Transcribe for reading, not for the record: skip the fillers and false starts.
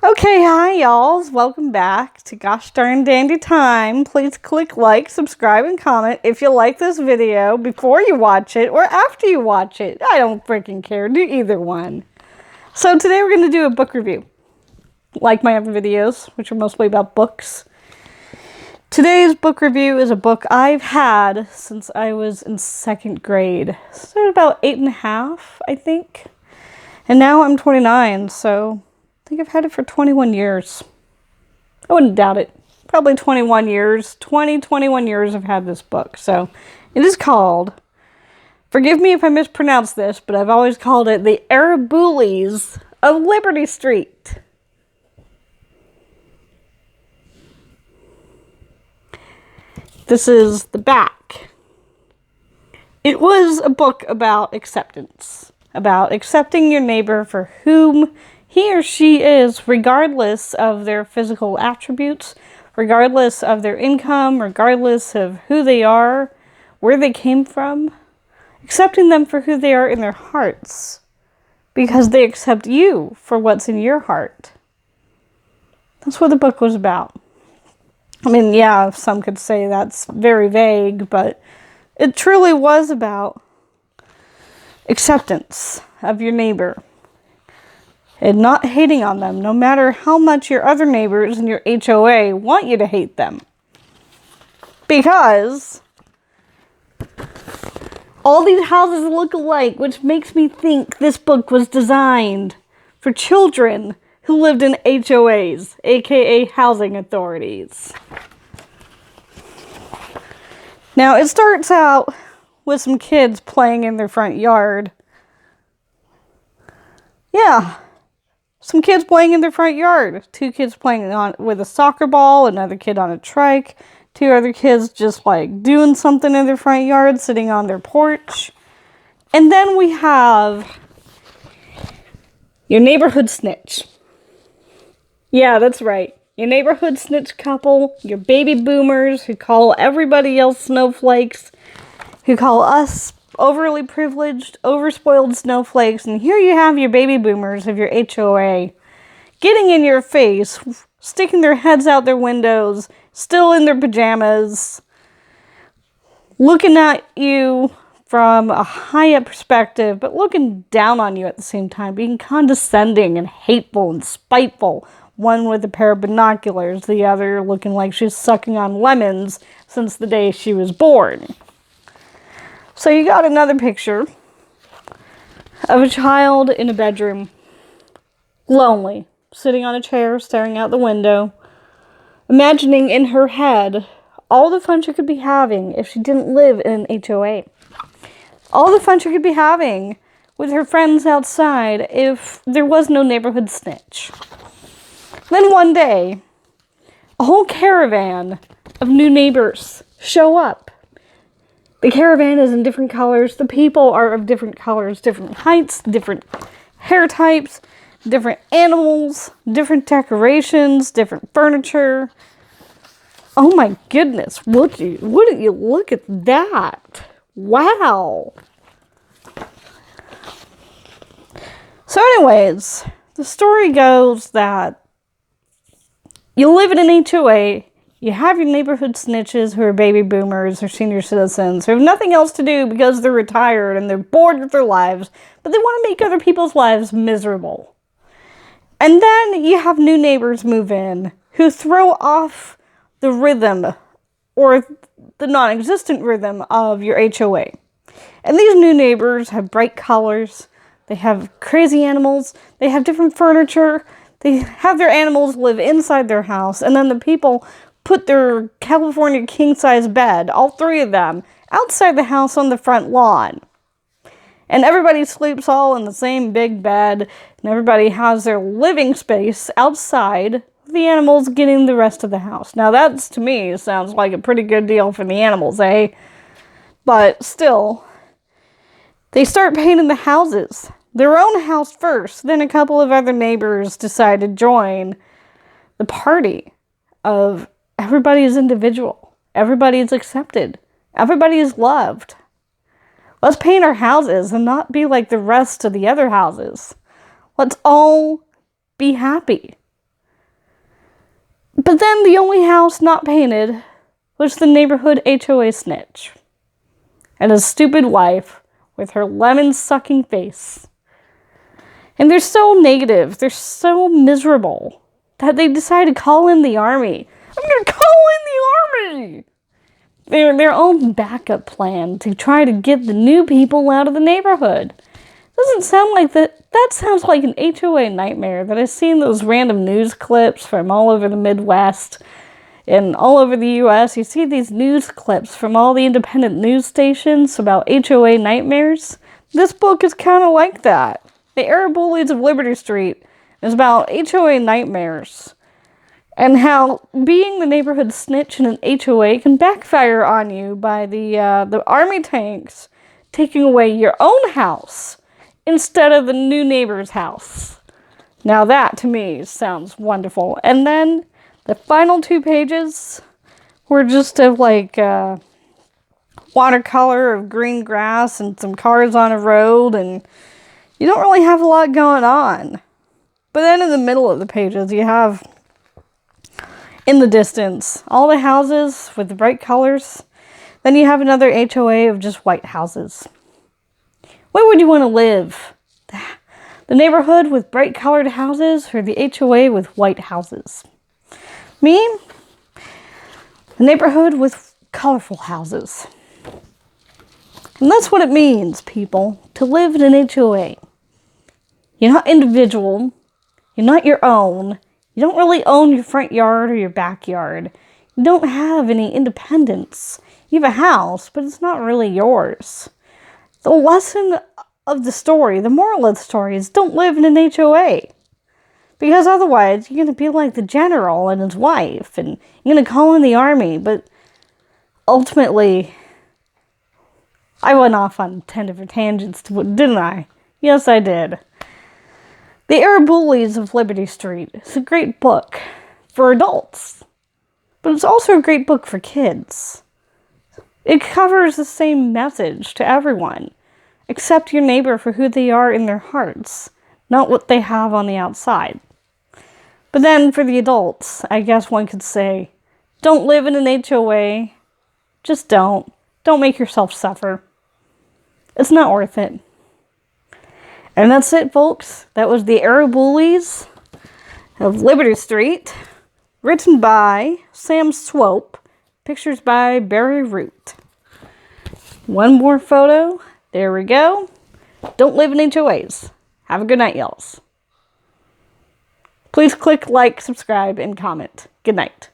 Okay, hi y'alls. Welcome back to Gosh Darn Dandy Time. Please click like, subscribe, and comment if you like this video before you watch it or after you watch it. I don't freaking care. Do either one. So today we're going to do a book review. Like my other videos, which are mostly about books. Today's book review is a book I've had since I was in 2nd grade. So about 8.5, I think. And now I'm 29, so I think I've had it for 21 years. I wouldn't doubt it. Probably 21 years. 21 years I've had this book. So it is called, forgive me if I mispronounce this, but I've always called it The Araboolies of Liberty Street. This is the back. It was a book about acceptance. About accepting your neighbor for whom he or she is, regardless of their physical attributes, regardless of their income, regardless of who they are, where they came from. Accepting them for who they are in their hearts, because they accept you for what's in your heart. That's what the book was about. I mean, yeah, some could say that's very vague, but it truly was about acceptance of your neighbor. And not hating on them, no matter how much your other neighbors in your HOA want you to hate them. Because all these houses look alike, which makes me think this book was designed for children who lived in HOAs, aka housing authorities. Now, it starts out with some kids playing in their front yard. Yeah. Some kids playing in their front yard. 2 kids playing with a soccer ball, another kid on a trike, 2 other kids just like doing something in their front yard, sitting on their porch. And then we have your neighborhood snitch. Yeah, that's right. Your neighborhood snitch couple, your baby boomers who call everybody else snowflakes, who call us overly privileged, overspoiled snowflakes, and here you have your baby boomers of your HOA getting in your face, sticking their heads out their windows, still in their pajamas, looking at you from a high-up perspective, but looking down on you at the same time, being condescending and hateful and spiteful. One with a pair of binoculars, the other looking like she's sucking on lemons since the day she was born. So you got another picture of a child in a bedroom, lonely, sitting on a chair, staring out the window, imagining in her head all the fun she could be having if she didn't live in an HOA. All the fun she could be having with her friends outside if there was no neighborhood snitch. Then one day, a whole caravan of new neighbors show up. The caravan is in different colors. The people are of different colors, different heights, different hair types, different animals, different decorations, different furniture. Oh my goodness, wouldn't you look at that? Wow. So anyways, the story goes that you live in an HOA. You have your neighborhood snitches who are baby boomers or senior citizens who have nothing else to do because they're retired and they're bored with their lives, but they want to make other people's lives miserable. And then you have new neighbors move in who throw off the rhythm or the non-existent rhythm of your HOA. And these new neighbors have bright colors, they have crazy animals, they have different furniture, they have their animals live inside their house, and then the people put their California king-size bed, all 3 of them, outside the house on the front lawn. And everybody sleeps all in the same big bed, and everybody has their living space outside, the animals getting the rest of the house. Now that, to me, sounds like a pretty good deal for the animals, eh? But still, they start painting the houses. Their own house first, then a couple of other neighbors decide to join the party of everybody is individual. Everybody is accepted. Everybody is loved. Let's paint our houses and not be like the rest of the other houses. Let's all be happy. But then the only house not painted was the neighborhood HOA snitch and his stupid wife with her lemon-sucking face. And they're so negative, they're so miserable, that they decide to call in the army. I'm gonna call in the army! Their own backup plan to try to get the new people out of the neighborhood. Doesn't sound like that. That sounds like an HOA nightmare that I've seen those random news clips from all over the Midwest and all over the US. You see these news clips from all the independent news stations about HOA nightmares. This book is kind of like that. The Araboolies of Liberty Street is about HOA nightmares and how being the neighborhood snitch in an HOA can backfire on you by the army tanks taking away your own house instead of the new neighbor's house. Now that, to me, sounds wonderful. And then the final 2 pages were just of watercolor of green grass and some cars on a road, and you don't really have a lot going on. But then in the middle of the pages, you have, in the distance, all the houses with the bright colors. Then you have another HOA of just white houses. Where would you want to live? The neighborhood with bright colored houses or the HOA with white houses? Me? The neighborhood with colorful houses. And that's what it means, people, to live in an HOA. You're not individual. You're not your own. You don't really own your front yard or your backyard. You don't have any independence. You have a house, but it's not really yours. The lesson of the story, the moral of the story, is don't live in an HOA. Because otherwise, you're going to be like the general and his wife, and you're going to call in the army. But ultimately, I went off on 10 different tangents, didn't I? Yes, I did. The Araboolies of Liberty Street is a great book for adults, but it's also a great book for kids. It covers the same message to everyone. Accept your neighbor for who they are in their hearts, not what they have on the outside. But then for the adults, I guess one could say, don't live in an HOA. Just don't. Don't make yourself suffer. It's not worth it. And that's it, folks. That was the Araboolies of Liberty Street, written by Sam Swope, pictures by Barry Root. One more photo. There we go. Don't live in HOAs. Have a good night, y'alls. Please click like, subscribe, and comment. Good night.